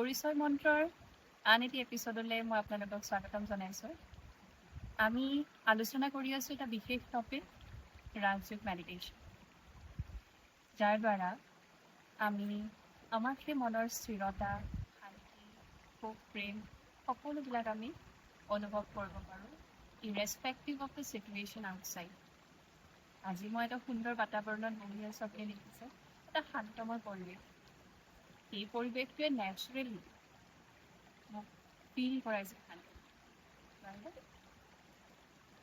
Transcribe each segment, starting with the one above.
পৰিচয় মন্ত্ৰৰ আন এটি এপিছডলৈ মই আপোনালোকক স্বাগতম জনাইছোঁ। আমি আলোচনা কৰি আছোঁ এটা বিশেষ টপিক, ৰাজযোগ মেডিটেশ্যন, যাৰ দ্বাৰা আমি আমাৰ সেই মনৰ স্থিৰতা, শান্তি, সুখ, প্ৰেম সকলোবিলাক আমি অনুভৱ কৰিব পাৰোঁ, ইৰেছপেক্টিভ অফ দ্য চিটুৱেশ্যন আউটছাইড। আজি মই এটা সুন্দৰ বাতাবৰণত বহি আছোঁ, আপুনি দেখিছে, এটা শান্তময় পৰিৱেশ। এই পৰিৱেশটোৱে নেচাৰেলি মোক ফিল কৰাইছে শান্তি।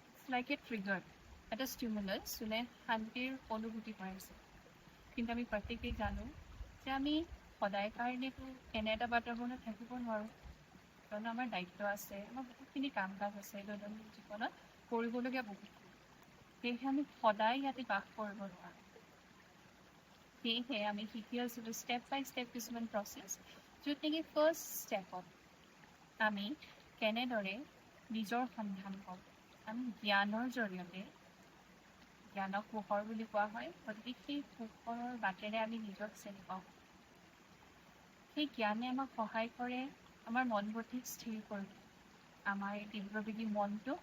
ইটছ লাইক এ ট্ৰিগাৰ, এটা ষ্টিমুলাছ যোনে শান্তিৰ অনুভূতি কৰাইছে। কিন্তু আমি প্ৰত্যেকেই জানো যে আমি সদায় কাৰণেতো এনে এটা বাতাবৰণত থাকিব নোৱাৰোঁ, কাৰণ আমাৰ দায়িত্ব আছে, আমাৰ বহুতখিনি কাম কাজ আছে দৈনন্দিন জীৱনত কৰিবলগীয়া বহুত। সেয়েহে আমি সদায় ইয়াতে বাস কৰিব নোৱাৰোঁ। সেয়েহে আমি শিকি আছিলোঁ ষ্টেপ বাই ষ্টেপ কিছুমান প্ৰচেছ, য'ত নেকি ফাৰ্ষ্ট ষ্টেপত আমি কেনেদৰে নিজৰ সন্ধান পাওঁ। আমি জ্ঞানৰ জৰিয়তে, জ্ঞানক পোহৰ বুলি কোৱা হয়, গতিকে সেই পোহৰৰ বাটেৰে আমি নিজক চিনি পাওঁ। সেই জ্ঞানে আমাক সহায় কৰে আমাৰ মন বুদ্ধিক স্থিৰ কৰিব, আমাৰ এই তীব্ৰবেগী মনটো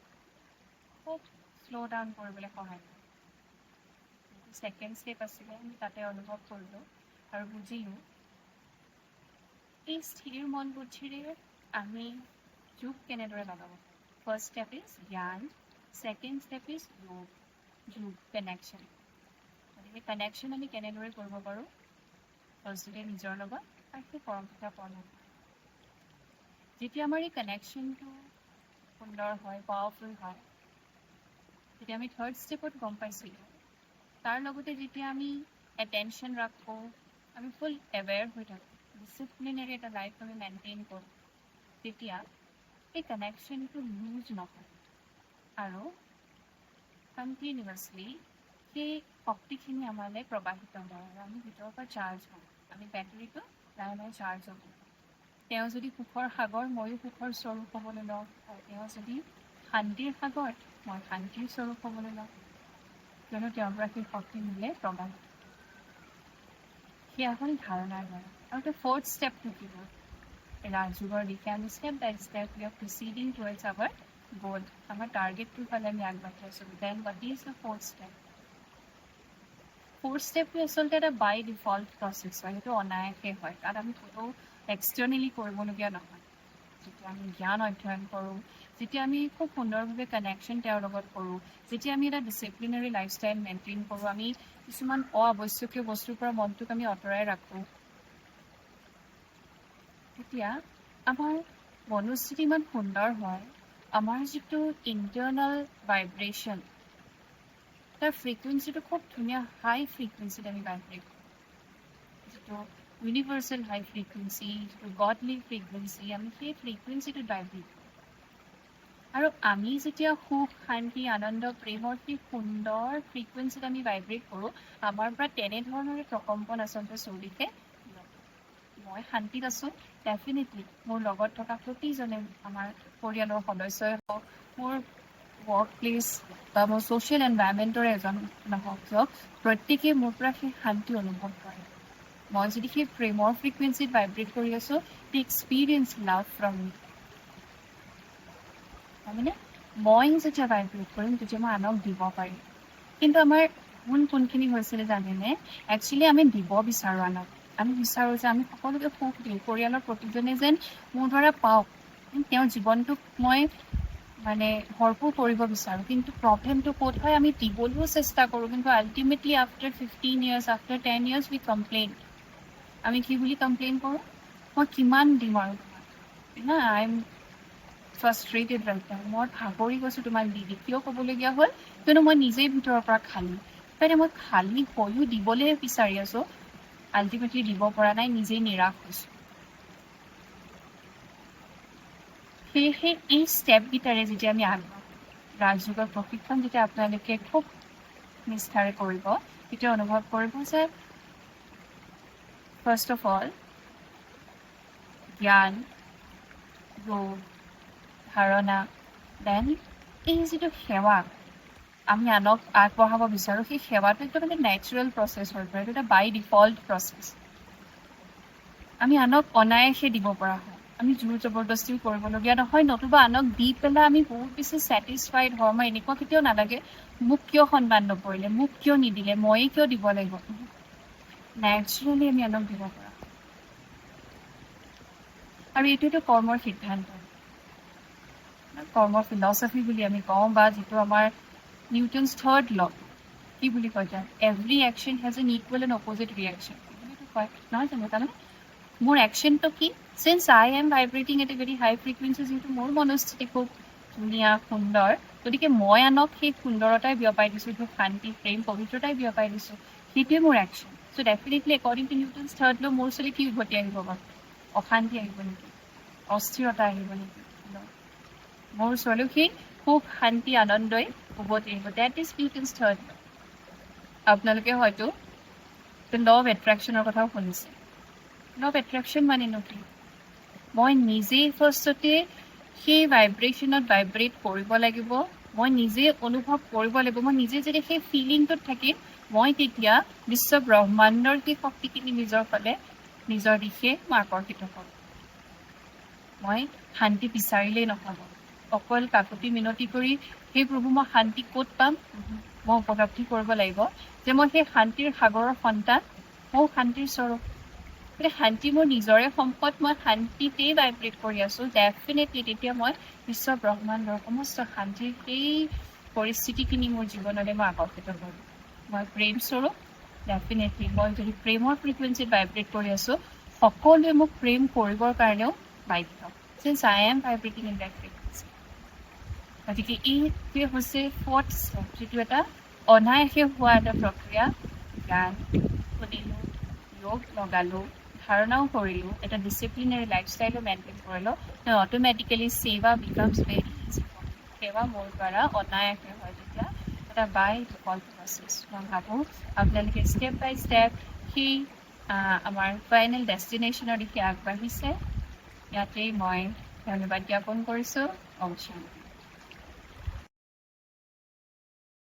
খুব শ্ল' ডাউন কৰিবলৈ সহায় কৰে। ছেকেণ্ড ষ্টেপ আছিলে, আমি তাতে অনুভৱ কৰিলোঁ আৰু বুজিলোঁ এই স্থিৰ মন বুদ্ধিৰে আমি যোগ কেনেদৰে লগাব পাৰোঁ। ফাৰ্ষ্ট ষ্টেপ ইজ জ্ঞান, ছেকেণ্ড ষ্টেপ ইজ যোগ কানেকশ্যন। গতিকে কানেকশ্যন আমি কেনেদৰে কৰিব পাৰোঁ, ফাৰ্ষ্টতে নিজৰ লগত আৰু সেই পৰম্পৰা পৰম। যেতিয়া আমাৰ এই কানেকশ্যনটো সুন্দৰ হয়, পাৱাৰফুল হয়, তেতিয়া আমি থাৰ্ড ষ্টেপত গম পাইছিলোঁ। তাৰ লগতে যেতিয়া আমি এটেনশ্যন ৰাখোঁ, আমি ফুল এৱেৰ হৈ থাকোঁ, ডিচিপ্লিনেৰী এটা লাইফ আমি মেইনটেইন কৰোঁ, তেতিয়া এই কানেকশ্যনটো লুজ নহয় আৰু কণ্টিনিউৱাছলি সেই শক্তিখিনি আমালৈ প্ৰবাহিত হয় আৰু আমি ভিতৰৰ পৰা চাৰ্জ হওঁ। আমি বেটাৰীটো লাহে লাহে চাৰ্জ হ'ব। তেওঁ যদি সুখৰ সাগৰ, ময়ো সুখৰ স্বৰূপ হ'বলৈ লওঁ, আৰু তেওঁ যদি শান্তিৰ সাগৰ, মই শান্তিৰ স্বৰূপ হ'বলৈ লওঁ, কিয়নো তেওঁৰ পৰা সেই শক্তি মিলে প্ৰবাহ। সেয়া হ'ল ধাৰণাৰ দ্বাৰা। আৰু এটা ফ'ৰ্থ ষ্টেপ থাকিব ৰাজযোগৰ দিশে। আমি step by step we are proceeding towards our goal, আমাৰ টাৰ্গেটটোৰ ফালে আমি আগবাঢ়ি আছোঁ। Then what is the fourth step? Fourth ষ্টেপটো আচলতে এটা বাই ডিফল্ট প্ৰচেছ হয়, সেইটো অনায়াসে হয়, তাত আমি কোনো এক্সটাৰ্নেলি কৰিবলগীয়া নহয়। যেতিয়া আমি জ্ঞান অধ্যয়ন কৰোঁ, যেতিয়া আমি খুব সুন্দৰভাৱে কানেকশ্যন তেওঁৰ লগত কৰোঁ, যেতিয়া আমি এটা ডিচিপ্লিনাৰী লাইফষ্টাইল মেইনটেইন কৰোঁ, আমি কিছুমান অআৱশ্যকীয় বস্তুৰ পৰা মনটোক আমি আঁতৰাই ৰাখোঁ, তেতিয়া আমাৰ মনোস্থিতি ইমান সুন্দৰ হয়, আমাৰ যিটো ইণ্টাৰনেল ভাইব্ৰেশ্যন, তাৰ ফ্ৰিকুৱেঞ্চিটো খুব ধুনীয়া হাই ফ্ৰিকুৱেঞ্চিত আমি ভাইব্ৰেট কৰোঁ, যিটো ইউনিভাৰ্চেল হাই ফ্ৰিকুৱেঞ্চি, যিটো গডলি ফ্ৰিকুৱেঞ্চি, আমি সেই ফ্ৰিকুৱেঞ্চিটোত ভাইব্ৰেট কৰোঁ। আৰু আমি যেতিয়া সুখ, শান্তি, আনন্দ, প্ৰেমৰ সেই সুন্দৰ ফ্ৰিকুৱেঞ্চিত আমি ভাইব্ৰেট কৰোঁ, আমাৰ পৰা তেনেধৰণৰে প্ৰকম্পন আচলতে চৌদিশে মই শান্তিত আছোঁ, ডেফিনেটলি মোৰ লগত থকা প্ৰতিজনে, আমাৰ পৰিয়ালৰ সদস্যই হওক, মোৰ ৱৰ্ক প্লেচ বা মোৰ ছ'চিয়েল এনভাইৰনমেণ্টৰে এজন নহওক কিয়, প্ৰত্যেকেই মোৰ পৰা সেই শান্তি অনুভৱ কৰে। মই যদি সেই প্ৰেমৰ ফ্ৰিকুৱেঞ্চিত ভাইব্ৰেট কৰি আছোঁ, দি এক্সপিৰিয়েঞ্চ লাভ ফ্ৰম মি। তাৰমানে মই যেতিয়া ভাইব্ৰেট কৰিম, তেতিয়া মই আনক দিব পাৰিম। কিন্তু আমাৰ ভুল কোনখিনি হৈছিলে জানেনে? একচুৱেলি আমি দিব বিচাৰোঁ আনক, আমি বিচাৰোঁ যে আমি সকলোকে সুখ দিওঁ, পৰিয়ালৰ প্ৰতিজনে যেন মোৰ দ্বাৰা পাওক, তেওঁৰ জীৱনটোক মই ভৰপূৰ কৰিব বিচাৰোঁ। কিন্তু প্ৰব্লেমটো ক'ত হয়, আমি দিবলৈও চেষ্টা কৰোঁ, কিন্তু ultimately after 15 years, after 10 years উই কমপ্লেইন। আমি কি বুলি কমপ্লেইন কৰোঁ? মই কিমান দিম আৰু তোমাক, I am frustrated right now, মই ভাগৰি গৈছোঁ তোমাক দি দি। কিয় ক'বলগীয়া হ'ল? কিয়নো মই নিজেই ভিতৰৰ পৰা খালী, সেইকাৰণে মই খালী হৈও দিবলৈ বিচাৰি আছোঁ, আল্টিমেটলি দিব পৰা নাই, নিজেই নিৰাশ হৈছোঁ। সেয়েহে এই ষ্টেপকেইটাৰে যেতিয়া আমি আগবাঢ়োঁ, ৰাজযোগৰ প্ৰশিক্ষণ যেতিয়া আপোনালোকে খুব নিষ্ঠাৰে কৰিব, তেতিয়া অনুভৱ কৰিব যে ফাৰ্ষ্ট অফ অল জ্ঞান, যোগ, ধাৰণা, দেন এই যিটো সেৱা আমি আনক আগবঢ়াব বিচাৰোঁ, সেই সেৱাটো একদম নেচাৰেল প্ৰচেছ হৈ পৰে, এইটো এটা বাই ডিফল্ট প্ৰচেছ। আমি আনক অনায়াসে দিব পৰা হয়, আমি জোৰ জবৰদস্তিও কৰিবলগীয়া নহয়, নতুবা আনক দি পেলাই আমি বহুত বেছি ছেটিছফাইড হওঁ, আমাৰ এনেকুৱা কেতিয়াও নালাগে মোক কিয় সন্মান নকৰিলে, মোক কিয় নিদিলে, ময়ে কিয় দিব লাগিব। নেচাৰেলি আমি আনক দিব পৰা। আৰু এইটোতো কৰ্মৰ সিদ্ধান্ত, কৰ্মৰ ফিলচফি বুলি আমি কওঁ, বা যিটো আমাৰ নিউটনছ থাৰ্ড ল কি বুলি কয় যায়, every action has an equal and opposite reaction বুলিতো কয় নহয় জানো। তাৰমানে মোৰ একশ্যনটো কি, since I am vibrating at a very high frequency, যিহেতু মোৰ মনস্থিতি খুব ধুনীয়া সুন্দৰ, গতিকে মই আনক সেই সুন্দৰতাই বিয়পাই দিছোঁ, সেই শান্তি প্ৰেম পবিত্ৰতাই বিয়পাই দিছোঁ, সেইটোৱে মোৰ action. So' definitely according to Newton's third ল মোৰ ওচৰলৈ কি উভতি আহিব বাৰু, অশান্তি আহিব নেকি, অস্থিৰতা আহিব নেকি, মোৰ ওচৰলৈ সেই সুখ শান্তি আনন্দই উভতি আহিব। ডেট ইজ নিউটনছ থাৰ্ড ল। আপোনালোকে হয়তো ল অফ এট্ৰেকশ্যনৰ কথাও শুনিছে। ল অফ এট্ৰেকশ্যন মানেনো কি, মই নিজেই ফাৰ্ষ্টতে সেই ভাইব্ৰেশ্যনত ভাইব্ৰেট কৰিব লাগিব, মই নিজে অনুভৱ কৰিব লাগিব, মই নিজে যদি সেই ফিলিংটোত থাকিম, মই তেতিয়া বিশ্ব ব্ৰহ্মাণ্ডৰ সেই শক্তিখিনি নিজৰ ফালে নিজৰ দিশে মই আকৰ্ষিত হ'ম। মই শান্তি বিচাৰিলেই নহ'ব, অকল কাকতি মিনতি কৰি সেই প্ৰভু মই শান্তি ক'ত পাম, মই উপলব্ধি কৰিব লাগিব যে মই সেই শান্তিৰ সাগৰৰ সন্তান, ময়ো শান্তিৰ স্বৰূপ। গতিকে শান্তি মোৰ নিজৰে সম্পদ, মই শান্তিতেই ভাইব্ৰেট কৰি আছোঁ, ডেফিনেটলি তেতিয়া মই বিশ্ব ব্ৰহ্মাণ্ডৰ সমস্ত শান্তিৰ সেই পৰিস্থিতিখিনি মোৰ জীৱনলৈ মই আকৰ্ষিত কৰিম। মই প্ৰেম স্বৰূপ, ডেফিনেটলি মই যদি প্ৰেমৰ ফ্ৰিকুৱেঞ্চিত ভাইব্ৰেট কৰি আছোঁ, সকলোৱে মোক প্ৰেম কৰিবৰ কাৰণেও বাধ্য, since I am vibrating in that frequency. গতিকে এইটোৱে হৈছে ফৰ্থ ষ্টেপ, যিটো এটা অনায়াসে হোৱা এটা প্ৰক্ৰিয়া। গান শুনিলোঁ, যোগ লগালোঁ, ধাৰণাও কৰিলোঁ, এটা ডিচিপ্লিনেৰী লাইফষ্টাইলো মেইনটেইন কৰিলোঁ, অট'মেটিকেলি সেৱা বিকামছ ভেৰি ইজি। সেৱা মোৰ দ্বাৰা অনায়াসে হয় যেতিয়া এটা বাই ডিফল্ট প্ৰচেছ। মই ভাবোঁ আপোনালোকে ষ্টেপ বাই ষ্টেপ সেই আমাৰ ফাইনেল ডেষ্টিনেশ্যনৰ দিশে আগবাঢ়িছে। ইয়াতেই মই ধন্যবাদ জ্ঞাপন কৰিছোঁ। ওম শান্তি।